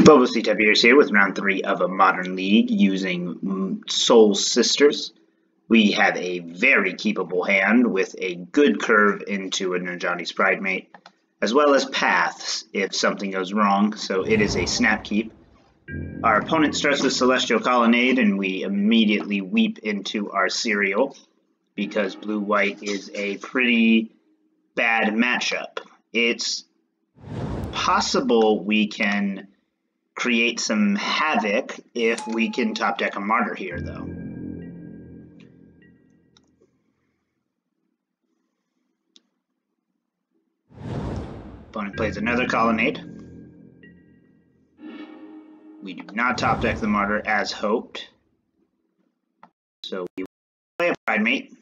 Bobo C. Tiberius here with round 3 of a Modern League using Soul Sisters. We have a very keepable hand with a good curve into a Najani's Pridemate, as well as paths if something goes wrong, so it is a snap keep. Our opponent starts with Celestial Colonnade, and we immediately weep into our cereal because blue-white is a pretty bad matchup. It's possible we can create some havoc if we can top deck a Martyr here, though. Opponent plays another Colonnade. We do not top deck the Martyr as hoped. So we play a Pridemate.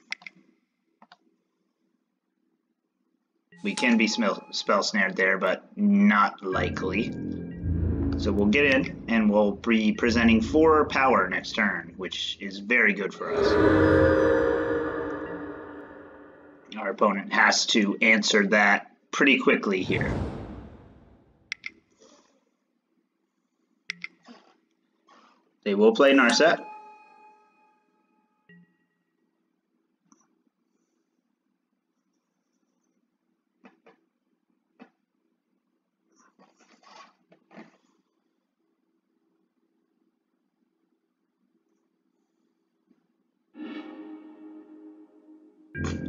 We can be spell snared there, but not likely. So we'll get in, and we'll be presenting 4 power next turn, which is very good for us. Our opponent has to answer that pretty quickly here. They will play Narset.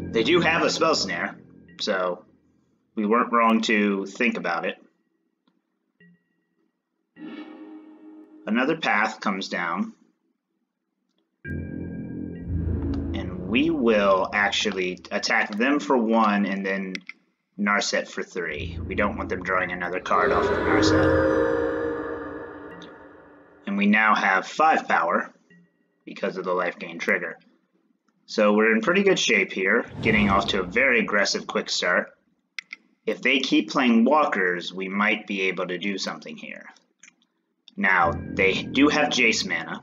They do have a Spell Snare, so we weren't wrong to think about it. Another path comes down, and we will actually attack them for 1 and then Narset for 3. We don't want them drawing another card off of Narset. And we now have 5 power because of the life gain trigger. So we're in pretty good shape here, getting off to a very aggressive quick start. If they keep playing walkers, we might be able to do something here. Now, they do have Jace mana,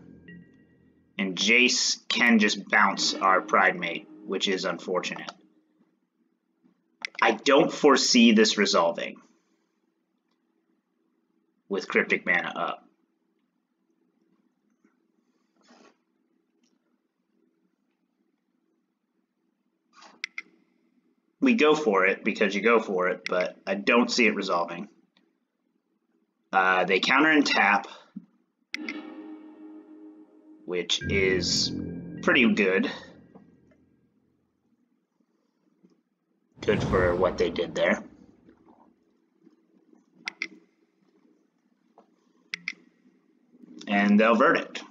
and Jace can just bounce our Pridemate, which is unfortunate. I don't foresee this resolving with Cryptic Mana up. We go for it because you go for it, but I don't see it resolving. They counter and tap, which is pretty good. Good for what they did there. And they'll verdict.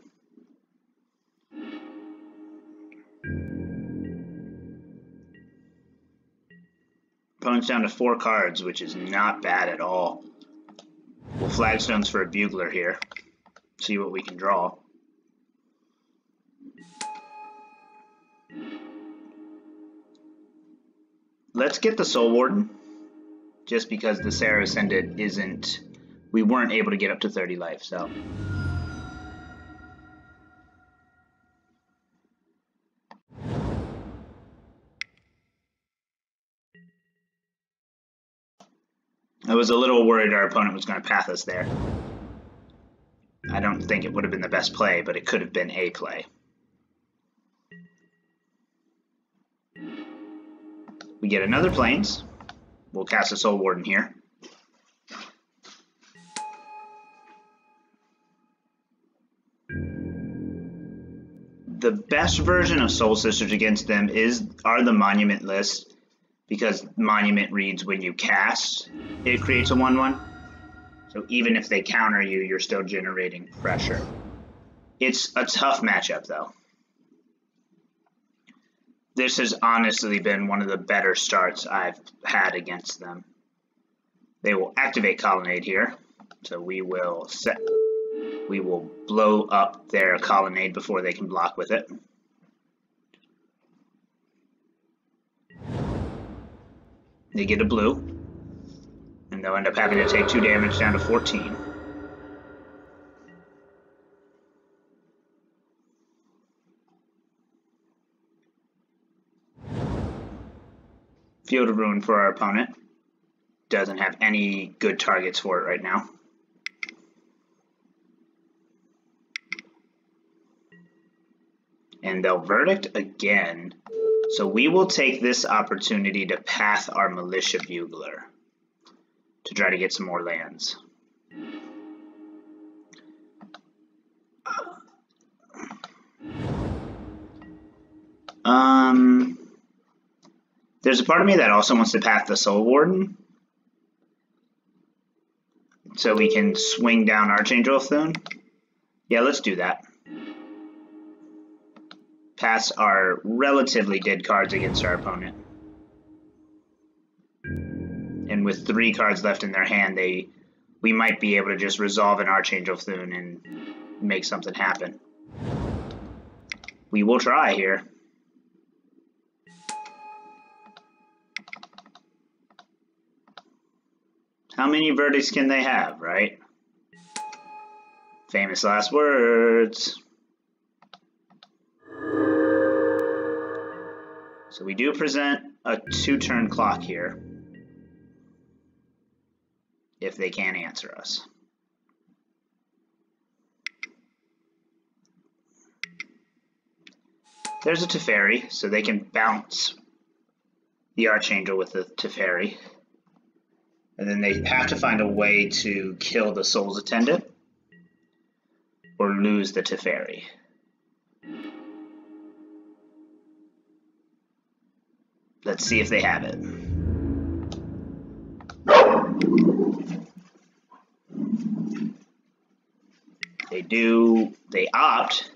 Opponent's down to 4 cards, which is not bad at all. We'll Flagstones for a Bugler here. See what we can draw. Let's get the Soul Warden, just because the Serra Ascendant isn't... We weren't able to get up to 30 life, so... I was a little worried our opponent was going to path us there. I don't think it would have been the best play, but it could have been a play. We get another Plains. We'll cast a Soul Warden here. The best version of Soul Sisters against them are the Monument list, because Monument reads when you cast, it creates a 1/1. So even if they counter you, you're still generating pressure. It's a tough matchup, though. This has honestly been one of the better starts I've had against them. They will activate Colonnade here, so we will blow up their Colonnade before they can block with it. They get a blue, and they'll end up having to take 2 damage down to 14. Field of Ruin for our opponent. Doesn't have any good targets for it right now. And they'll verdict again. So we will take this opportunity to path our militia bugler to try to get some more lands. There's a part of me that also wants to path the Soul Warden, so we can swing down Archangel of Thune. Yeah, let's do that. Pass our relatively dead cards against our opponent. And with 3 cards left in their hand, we might be able to just resolve an Archangel of Thune and make something happen. We will try here. How many verdicts can they have, right? Famous last words. So we do present a 2-turn clock here, if they can't answer us. There's a Teferi, so they can bounce the Archangel with the Teferi. And then they have to find a way to kill the Soul's Attendant or lose the Teferi. Let's see if they have it. They do, they opt,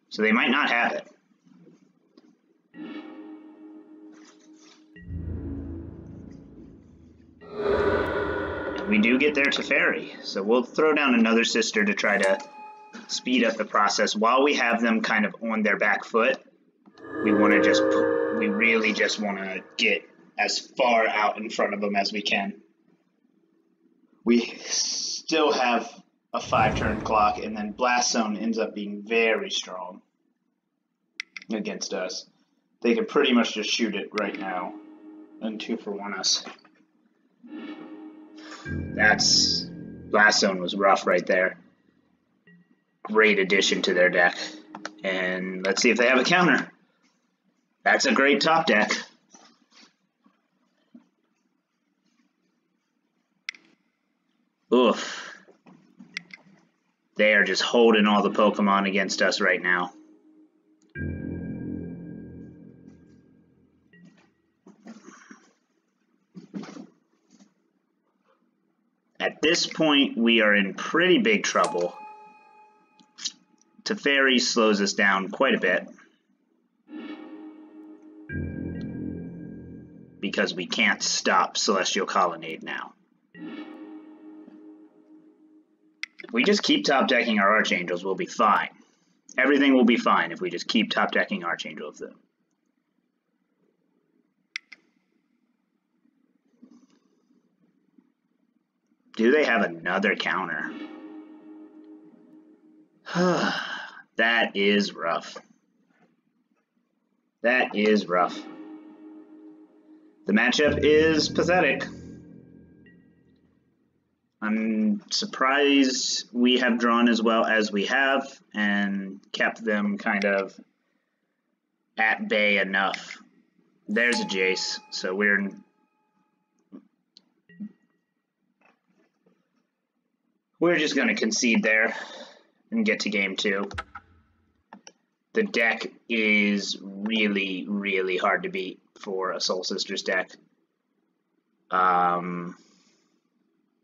so they might not have it. We do get their Teferi, so we'll throw down another sister to try to speed up the process. While we have them kind of on their back foot, we really just want to get as far out in front of them as we can. We still have a 5-turn clock, and then Blast Zone ends up being very strong against us. They can pretty much just shoot it right now and 2-for-1 us. Blast Zone was rough right there. Great addition to their deck. And let's see if they have a counter. That's a great top deck. Oof. They are just holding all the Pokemon against us right now. At this point, we are in pretty big trouble. Teferi slows us down quite a bit because we can't stop Celestial Colonnade now. If we just keep top decking our Archangels, we'll be fine. Everything will be fine if we just keep top decking Archangel of Thune. Do they have another counter? That is rough. That is rough. The matchup is pathetic. I'm surprised we have drawn as well as we have and kept them kind of at bay enough. There's a Jace, so we're just going to concede there and get to game 2. The deck is really, really hard to beat for a Soul Sisters deck.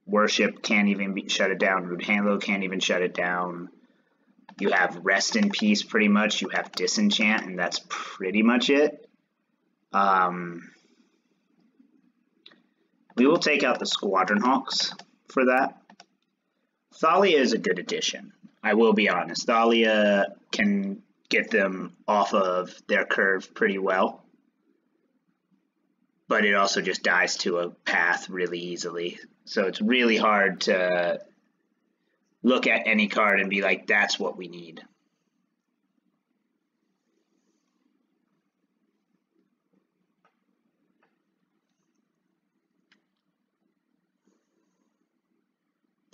Worship can't even shut it down. Rude Halo can't even shut it down. You have Rest in Peace pretty much. You have Disenchant, and that's pretty much it. We will take out the Squadron Hawks for that. Thalia is a good addition. I will be honest. Thalia can get them off of their curve pretty well. But it also just dies to a path really easily. So it's really hard to look at any card and be like, that's what we need.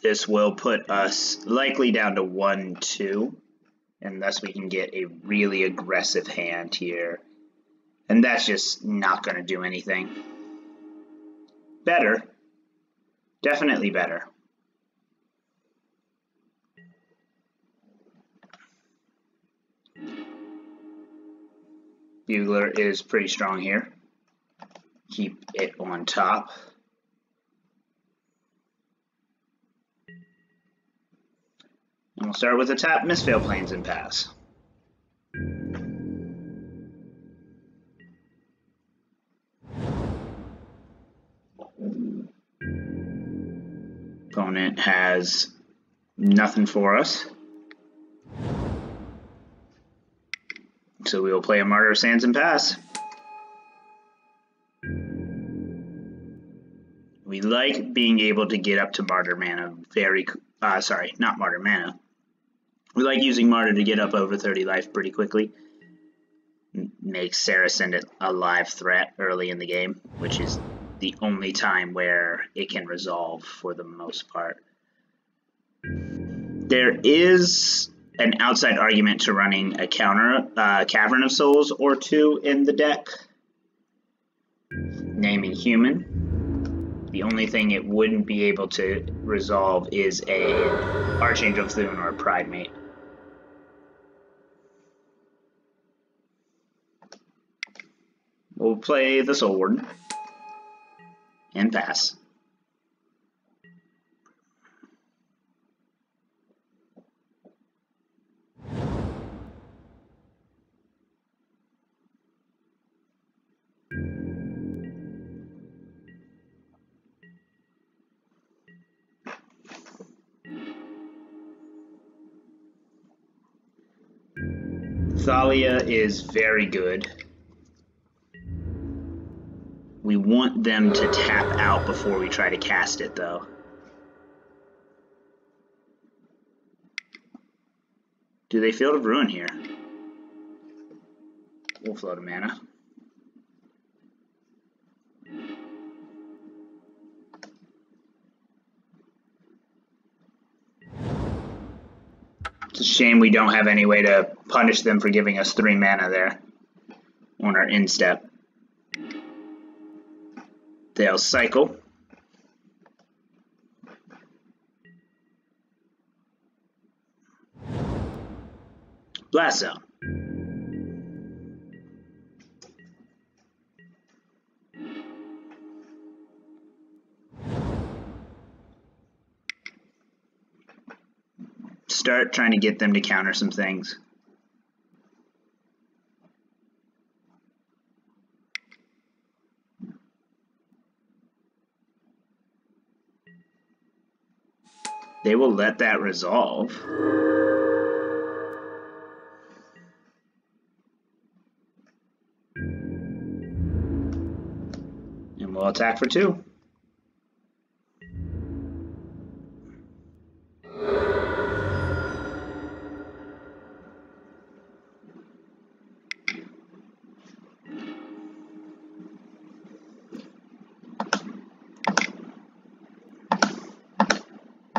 This will put us likely down to 1-2. and thus we can get a really aggressive hand here. And that's just not going to do anything. Better. Definitely better. Bugler is pretty strong here. Keep it on top. And we'll start with a tap, miss, fail, plains, and pass. Opponent has nothing for us. So we will play a Martyr of Sands and pass. We like being able to get up to Martyr mana not Martyr mana. We like using Martyr to get up over 30 life pretty quickly. Makes Saracen a live threat early in the game, which is the only time where it can resolve for the most part. There is an outside argument to running a counter Cavern of Souls or two in the deck, naming Human. The only thing it wouldn't be able to resolve is a Archangel Thune or a Pridemate. We'll play the Soul Warden and pass. Thalia is very good. We want them to tap out before we try to cast it, though. Do they Field of Ruin here? We'll float a mana. It's a shame we don't have any way to punish them for giving us 3 mana there on our instep. They'll cycle. Blast Zone. Start trying to get them to counter some things. They will let that resolve. And we'll attack for 2.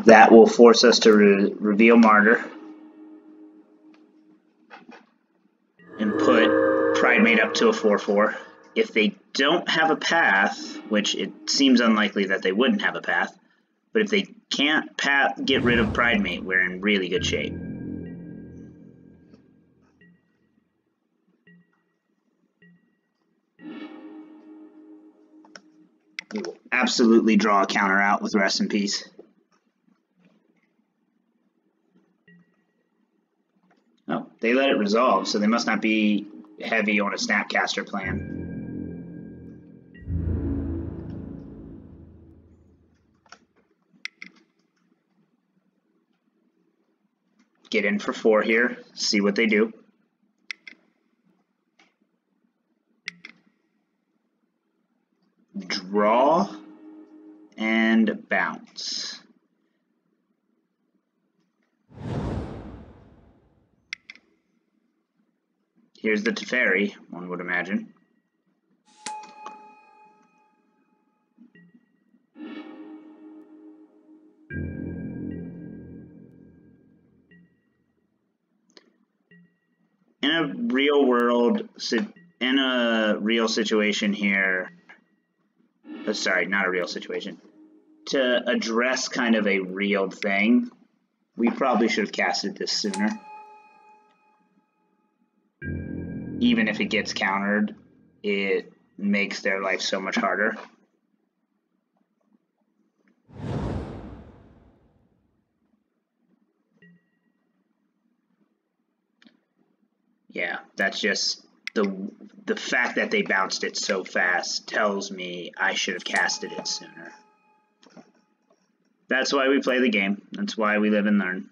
That will force us to reveal Martyr and put Pridemate up to a 4/4. If they don't have a path, which it seems unlikely that they wouldn't have a path, but if they can't get rid of Pridemate, we're in really good shape. We will absolutely draw a counter out with Rest in Peace. Oh, they let it resolve, so they must not be heavy on a Snapcaster plan. Get in for 4 here, see what they do. Draw and bounce. Here's the Teferi, one would imagine. real world, in a real situation here, sorry, not a real situation, to address kind of a real thing, we probably should have casted this sooner. Even if it gets countered, it makes their life so much harder. Yeah, that's just the fact that they bounced it so fast tells me I should have casted it sooner. That's why we play the game. That's why we live and learn.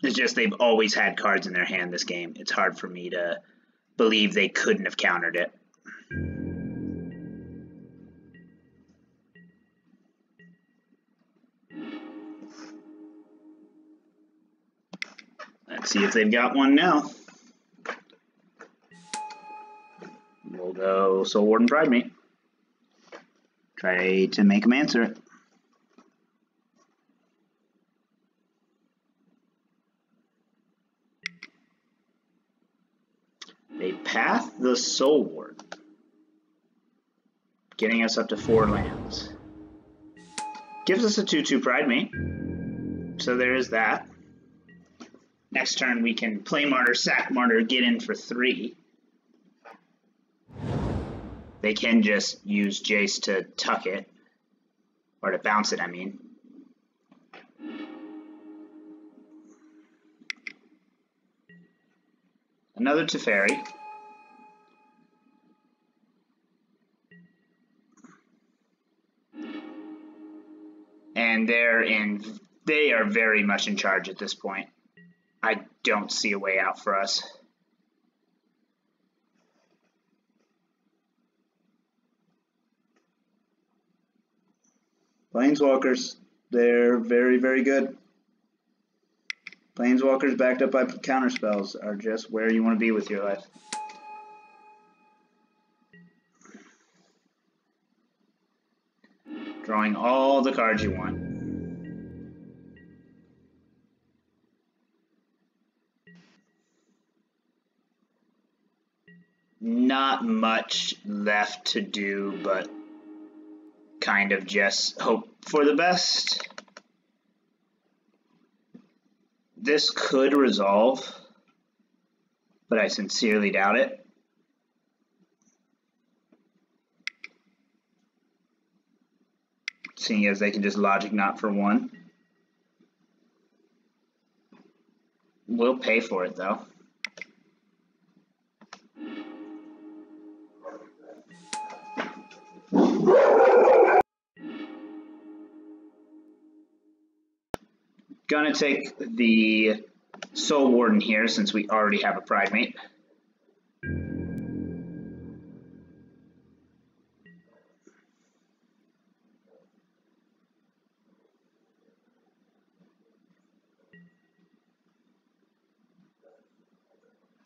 It's just they've always had cards in their hand this game. It's hard for me to believe they couldn't have countered it. Let's see if they've got one now. We'll go Soul Warden Pridemate. Try to make them answer it. They path the Soul Warden, getting us up to 4 lands. Gives us a 2/2 Pridemate, so there is that. Next turn we can play Martyr, sack Martyr, get in for 3. They can just use Jace to tuck it, or to bounce it, I mean. Another Teferi. And they are very much in charge at this point. I don't see a way out for us. Planeswalkers, they're very, very good. Planeswalkers backed up by counterspells are just where you want to be with your life. Drawing all the cards you want. Not much left to do, but kind of just hope for the best. This could resolve, but I sincerely doubt it. Seeing as they can just Logic Knot for 1. We'll pay for it though. Gonna take the Soul Warden here since we already have a Pridemate.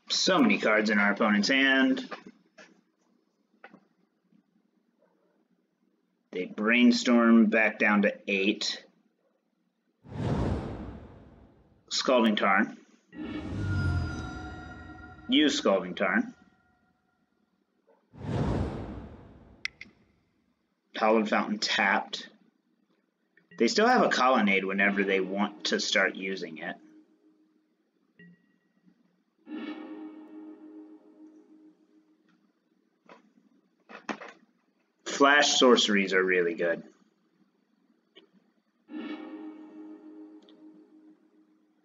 So many cards in our opponent's hand. They brainstorm back down to 8. Scalding Tarn. Use Scalding Tarn. Hallowed Fountain tapped. They still have a Colonnade whenever they want to start using it. Flash sorceries are really good.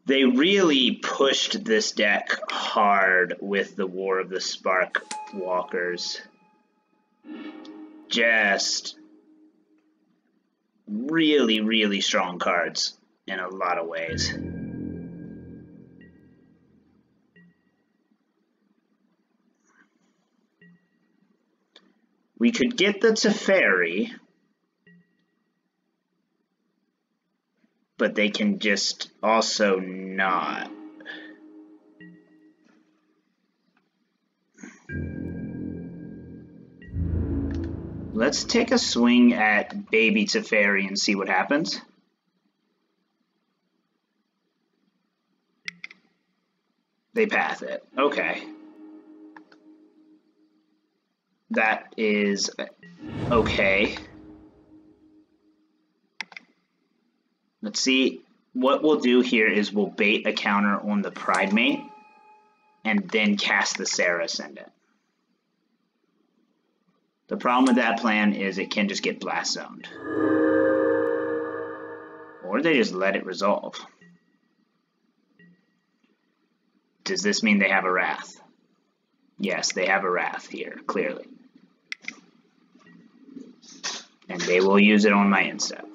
They really pushed this deck hard with the War of the Spark Walkers. Just really, really strong cards in a lot of ways. We could get the Teferi, but they can just also not. Let's take a swing at Baby Teferi and see what happens. They path it. Okay. That is okay. Let's see. What we'll do here is we'll bait a counter on the Pridemate and then cast the Serra Ascendant. The problem with that plan is it can just get blast zoned. Or they just let it resolve. Does this mean they have a Wrath? Yes, they have a Wrath here, clearly. And they will use it on my instep.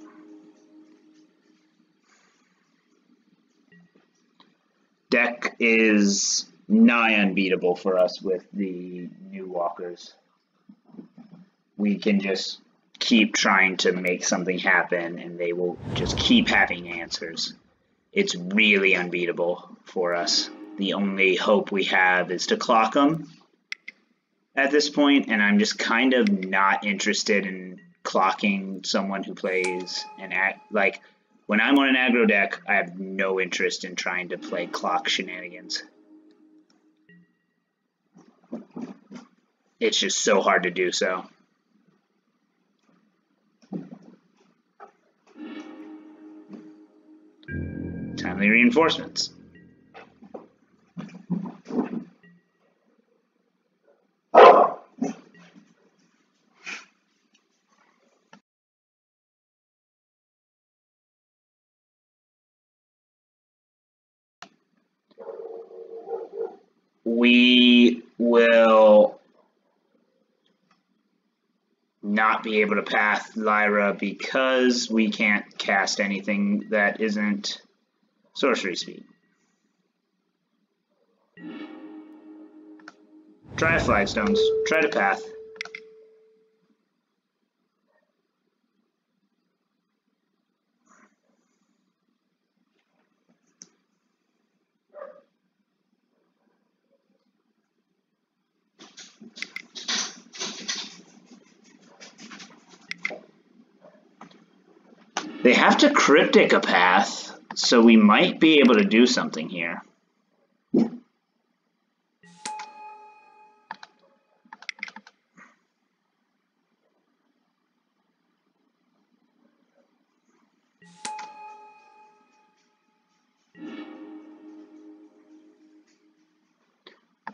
Deck is nigh unbeatable for us with the new walkers. We can just keep trying to make something happen and they will just keep having answers. It's really unbeatable for us. The only hope we have is to clock them at this point, and I'm just kind of not interested in clocking someone who plays an like when I'm on an aggro deck, I have no interest in trying to play clock shenanigans. It's just so hard to do so. Timely reinforcements. We will not be able to path Lyra because we can't cast anything that isn't sorcery speed. Try 5 stones. Try to path. They have to cryptic a path, so we might be able to do something here.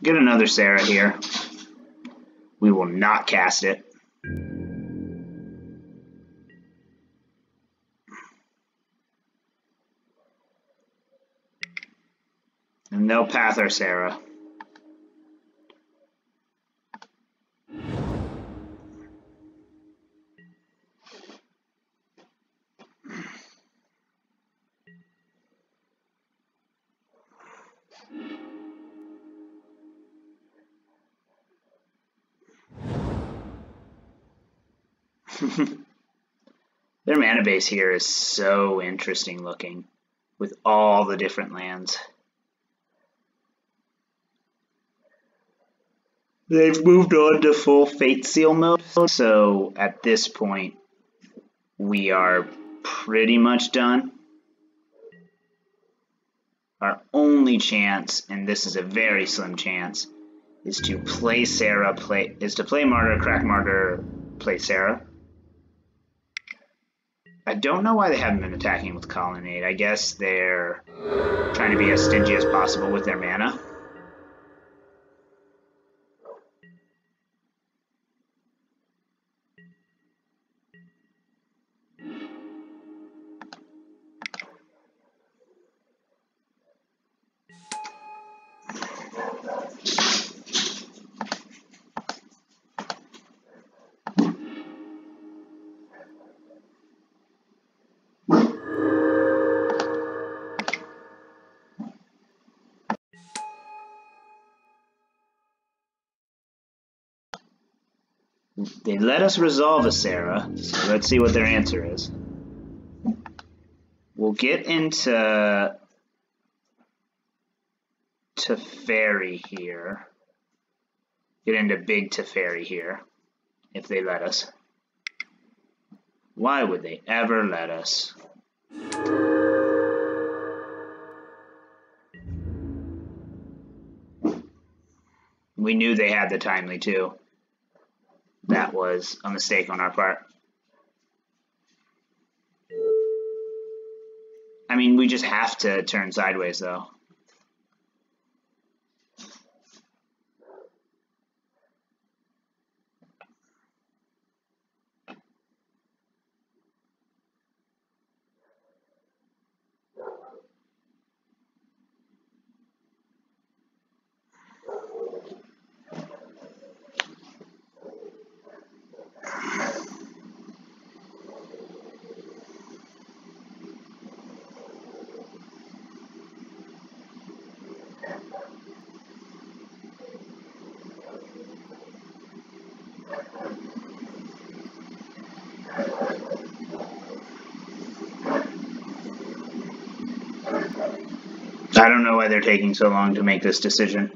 Get another Serra here. We will not cast it. And they'll path our Serra. Their mana base here is so interesting looking with all the different lands. They've moved on to full Fate Seal mode, so at this point we are pretty much done. Our only chance, and this is a very slim chance, is to play Serra, play Martyr, crack Martyr, play Serra. I don't know why they haven't been attacking with Colonnade. I guess they're trying to be as stingy as possible with their mana. They let us resolve a Serra, so let's see what their answer is. We'll get into Teferi here. Get into big Teferi here, if they let us. Why would they ever let us? We knew they had the timely too. That was a mistake on our part. I mean, we just have to turn sideways though. I don't know why they're taking so long to make this decision.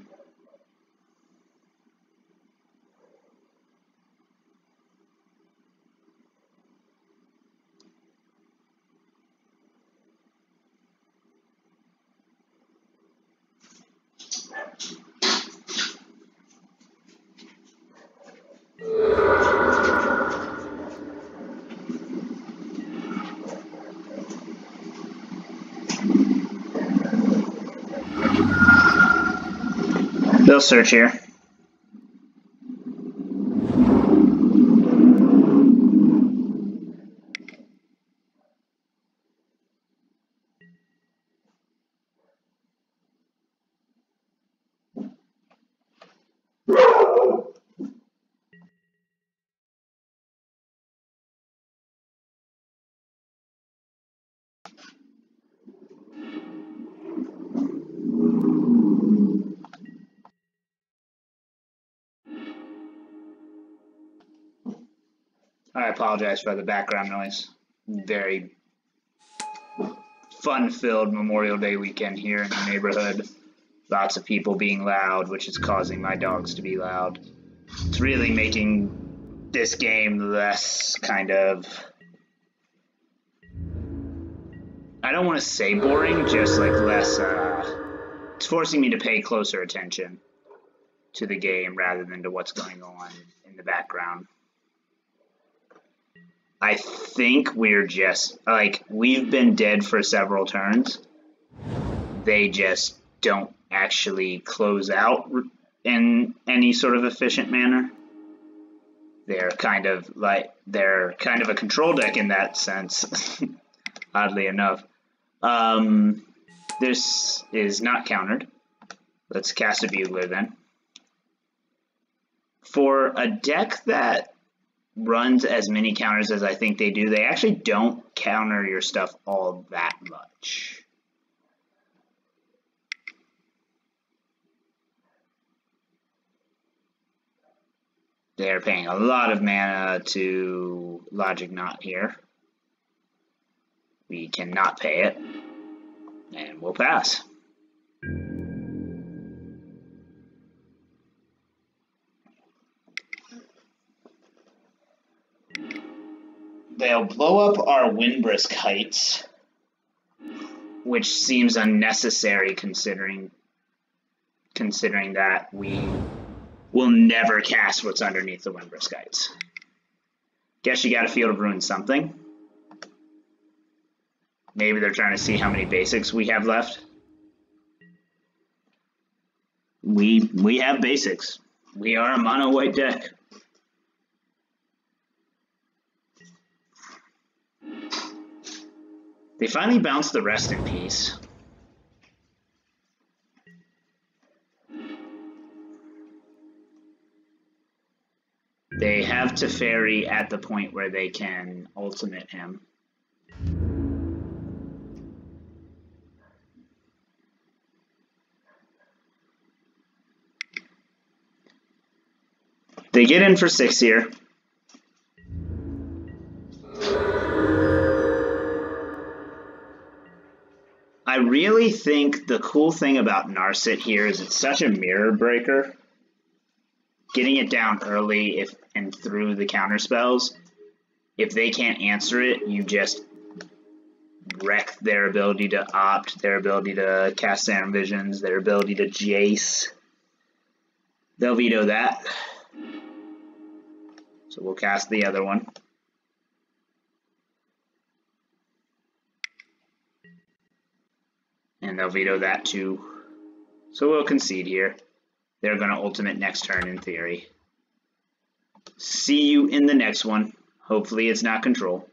They'll search here. I apologize for the background noise. Very fun-filled Memorial Day weekend here in the neighborhood. Lots of people being loud, which is causing my dogs to be loud. It's really making this game less kind of... I don't want to say boring, just like less... it's forcing me to pay closer attention to the game rather than to what's going on in the background. I think we're just, like, we've been dead for several turns. They just don't actually close out in any sort of efficient manner. They're kind of a control deck in that sense, oddly enough. This is not countered. Let's cast a Bugler then. For a deck that runs as many counters as I think they do, they actually don't counter your stuff all that much. They're paying a lot of mana to Logic Knot here. We cannot pay it, and we'll pass. They'll blow up our Windbrisk Heights, which seems unnecessary considering that we will never cast what's underneath the Windbrisk Heights. Guess you got a Field of Ruin something. Maybe they're trying to see how many basics we have left. We have basics. We are a mono white deck. They finally bounced the Rest in Peace. They have Teferi at the point where they can ultimate him. They get in for 6 here. I really think the cool thing about Narset here is it's such a mirror breaker. Getting it down early and through the counter spells, if they can't answer it, you just wreck their ability to opt, their ability to cast Serum Visions, their ability to Jace. They'll veto that. So we'll cast the other one. And they'll veto that too. So we'll concede here. They're going to ultimate next turn in theory. See you in the next one. Hopefully it's not control.